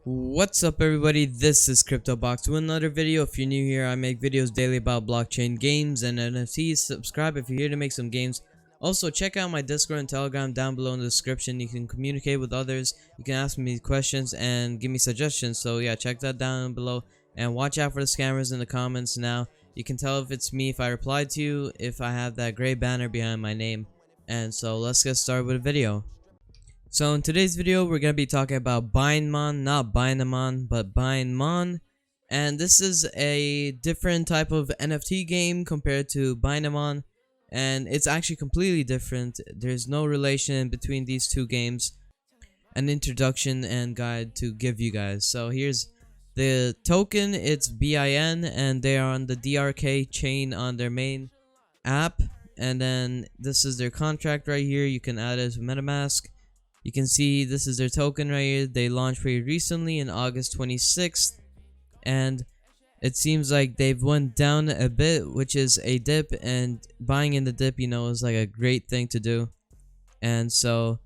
What's up everybody, this is CryptoBox with another video. If you're new here, I make videos daily about blockchain games and NFTs. Subscribe if you're here to make some games. Also, check out my Discord and Telegram down below in the description. You can communicate with others, you can ask me questions and give me suggestions. So yeah, check that down below and watch out for the scammers in the comments. Now, you can tell if it's me if I reply to you, if I have that gray banner behind my name. And so let's get started with the video. So in today's video, we're going to be talking about Binemon, not Binemon, but Binemon. And this is a different type of NFT game compared to Binemon. And it's actually completely different. There's no relation between these two games. An introduction and guide to give you guys. So here's the token, it's BIN, and they are on the DRK chain on their main app. And then this is their contract right here. You can add it to MetaMask. You can see this is their token right here. They launched pretty recently in August 26th, and it seems like they've went down a bit, which is a dip, and buying in the dip, you know, is like a great thing to do. And so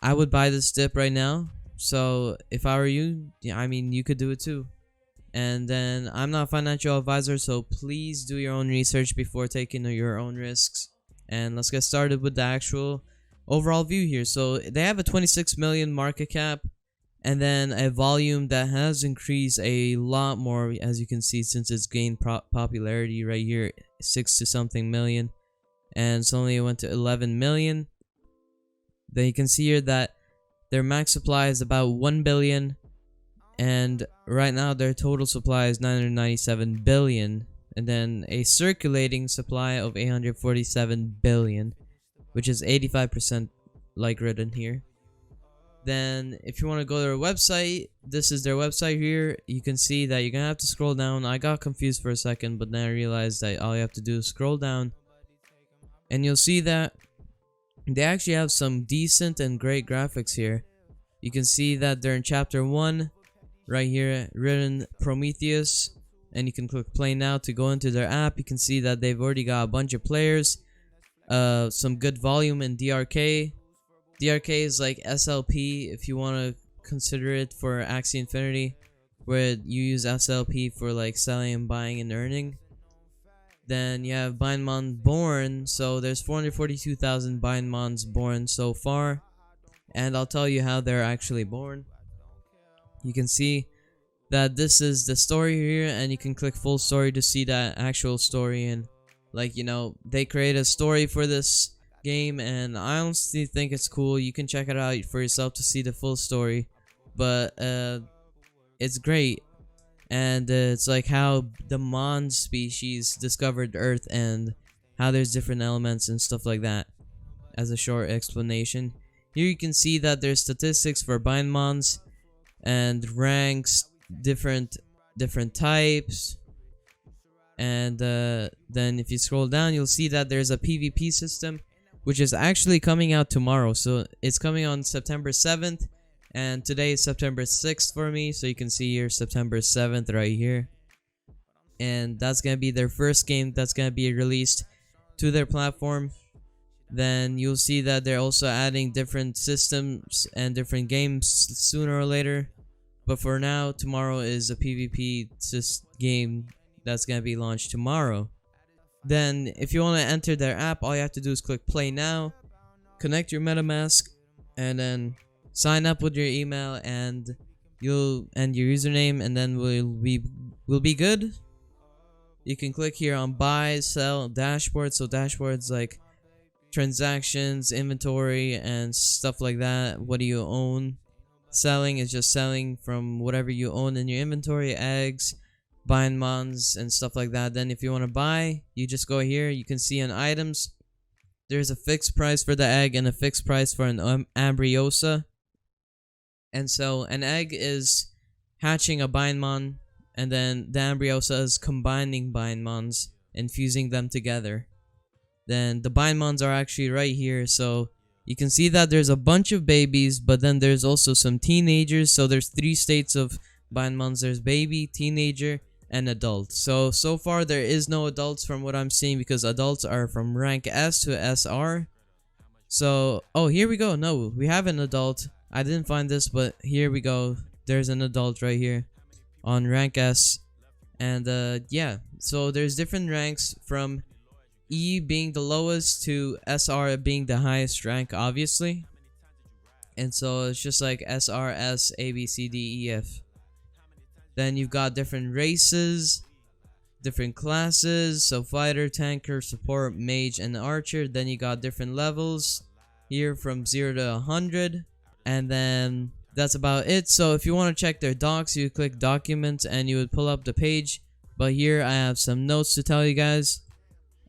I would buy this dip right now. So if I were you, yeah, I mean, you could do it too. And then I'm not a financial advisor, so please do your own research before taking your own risks. And let's get started with the actual overall view here. So they have a 26 million market cap, and then a volume that has increased a lot more, as you can see, since it's gained popularity right here, 6 to something million, and it's only went to 11 million. Then you can see here that their max supply is about 1 billion, and right now their total supply is 997 billion, and then a circulating supply of 847 billion, which is 85% like written here. Then if you want to go to their website, this is their website here. You can see that you're gonna have to scroll down. I got confused for a second, but then I realized that all you have to do is scroll down, and you'll see that they actually have some decent and great graphics here. You can see that they're in chapter 1 right here, written Prometheus, and you can click play now to go into their app. You can see that they've already got a bunch of players, some good volume in DRK. DRK is like SLP if you want to consider it for Axie Infinity, where you use SLP for like selling and buying and earning. Then you have Binemon born, so there's 442,000 Binemons born so far, and I'll tell you how they're actually born. You can see that this is the story here, and you can click full story to see that actual story. And like, you know, they create a story for this game, and I honestly think it's cool. You can check it out for yourself to see the full story, but it's great. And it's like how the MONS species discovered Earth and how there's different elements and stuff like that, as a short explanation. Here you can see that there's statistics for Binemons and ranks, different types. And then if you scroll down, you'll see that there's a PvP system, which is actually coming out tomorrow. So it's coming on September 7th, and today is September 6th for me. So you can see here September 7th right here, and that's gonna be their first game that's gonna be released to their platform. Then you'll see that they're also adding different systems and different games sooner or later, but for now, tomorrow is a PvP game that's gonna be launched tomorrow. Then if you want to enter their app, all you have to do is click play now, connect your MetaMask, and then sign up with your email and your username, and then we'll be good. You can click here on buy, sell, dashboard. So dashboards like transactions, inventory, and stuff like that. What do you own? Selling is just selling from whatever you own in your inventory, eggs, buying MONS and stuff like that. Then if you want to buy, you just go here. You can see on items, there's a fixed price for the egg and a fixed price for an Ambryosa. And so an egg is hatching a Binemon, and then the Ambryosa is combining Binemons and fusing them together. Then the Binemons are actually right here, so you can see that there's a bunch of babies, but then there's also some teenagers. So there's 3 states of Binemons. There's baby, teenager, and adult. So far there is no adults from what I'm seeing, because adults are from rank S to SR. So, oh, here we go. No, we have an adult. I didn't find this, but here we go. there's an adult right here on rank S. And yeah, so there's different ranks from E being the lowest to SR being the highest rank, obviously. And so it's just like SR, S, A, B, C, D, E, F. Then you've got different races, different classes, so fighter, tanker, support, mage, and archer. Then you got different levels here from 0 to 100. And then that's about it. So if you want to check their docs, you click documents and you would pull up the page. But here I have some notes to tell you guys.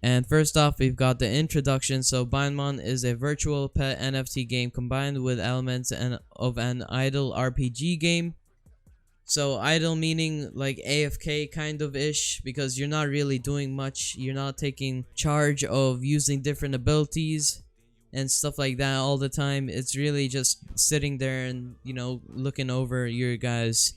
And first off, we've got the introduction. So Binemon is a virtual pet NFT game combined with elements of an idle RPG game. So idle meaning like AFK kind of ish, because you're not really doing much. You're not taking charge of using different abilities and stuff like that all the time. It's really just sitting there and, you know, looking over your guys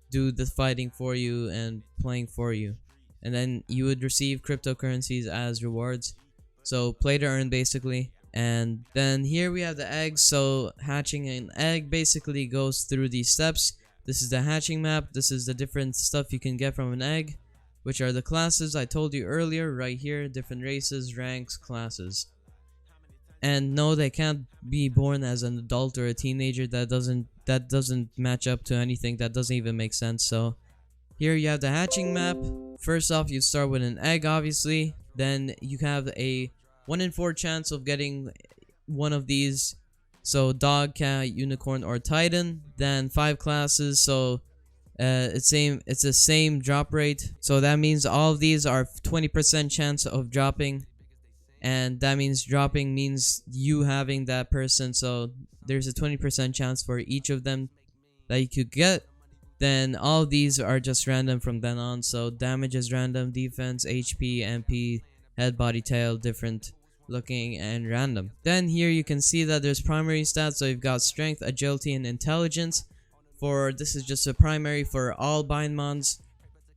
do the fighting for you and playing for you. And then you would receive cryptocurrencies as rewards. So play to earn basically. And then here we have the eggs. So hatching an egg basically goes through these steps. This is the hatching map. This is the different stuff you can get from an egg, which are the classes I told you earlier right here. Different races, ranks, classes. And no, they can't be born as an adult or a teenager. That doesn't match up to anything. That doesn't even make sense. So here you have the hatching map. First off, you start with an egg, obviously. Then you have a 1 in 4 chance of getting one of these. So dog, cat, unicorn, or titan. Then 5 classes. So it's the same drop rate. So that means all of these are 20% chance of dropping. And that means dropping means you having that person. So there's a 20% chance for each of them that you could get. Then all of these are just random from then on. So damage is random, defense, HP, MP, head, body, tail, different looking, and random. Then here you can see that there's primary stats. So you've got strength, agility, and intelligence. This is just a primary for all Binemons.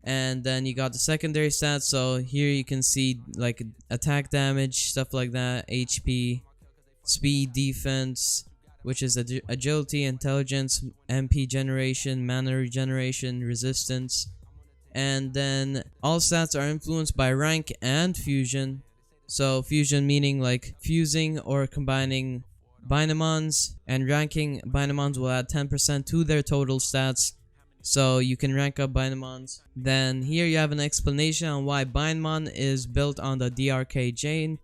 And then you got the secondary stats. So here you can see like attack damage, stuff like that, HP, speed, defense, which is agility, intelligence, MP generation, mana regeneration, resistance. And then all stats are influenced by rank and fusion. So fusion meaning like fusing or combining Binemons, and ranking Binemons will add 10% to their total stats. So you can rank up Binemons. Then here you have an explanation on why Binemon is built on the DRK chain.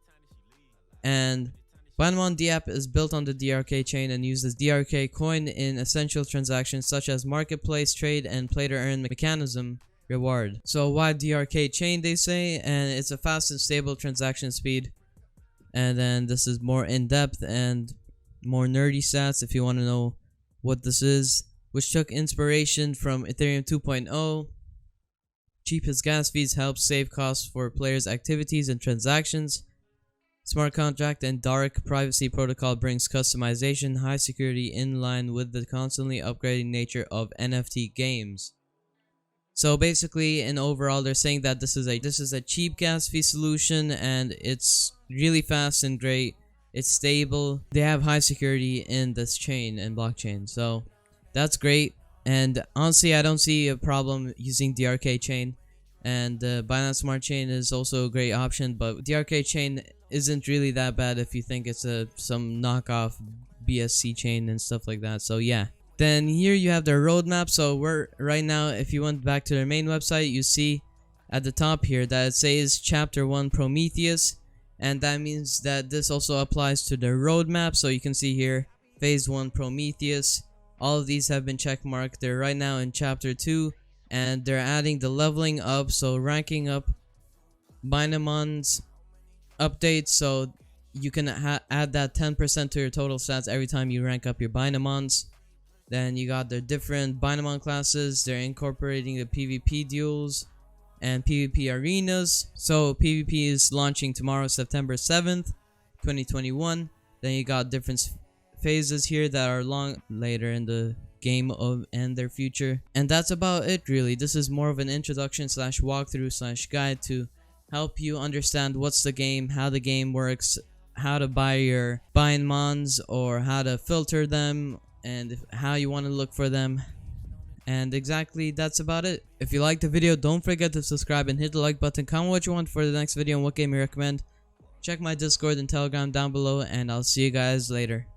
And Binemon DApp is built on the DRK chain and uses DRK coin in essential transactions such as marketplace, trade, and play to earn mechanism reward. So why DRK chain, they say, and it's a fast and stable transaction speed. And then this is more in depth and more nerdy stats if you want to know what this is, which took inspiration from Ethereum 2.0. Cheapest gas fees help save costs for players' activities and transactions. Smart contract and dark privacy protocol brings customization, high security in line with the constantly upgrading nature of NFT games. So basically, in overall, they're saying that this is a cheap gas fee solution, and it's really fast and great. It's stable. They have high security in this chain and blockchain, so that's great. And honestly, I don't see a problem using DRK chain. And Binance Smart Chain is also a great option, but DRK chain isn't really that bad if you think it's some knockoff BSC chain and stuff like that. So yeah. Then here you have their roadmap. So we're right now, if you went back to their main website, you see at the top here that it says Chapter 1 Prometheus, and that means that this also applies to the roadmap. So you can see here Phase 1 Prometheus. All of these have been checkmarked. They're right now in Chapter 2, and they're adding the leveling up, so ranking up Binemon's updates, so you can add that 10% to your total stats every time you rank up your Binemons. Then you got the different Binemon classes. They're incorporating the PvP duels and PvP arenas. So PvP is launching tomorrow, September 7th, 2021. Then you got different phases here that are long later in the game and their future. And that's about it, really. This is more of an introduction slash walkthrough slash guide to help you understand what's the game, how the game works, how to buy your Binemons, or how to filter them, and how you want to look for them, And exactly that's about it. If you liked the video, don't forget to subscribe and hit the like button. Comment what you want for the next video and what game you recommend. Check my Discord and Telegram down below, and I'll see you guys later.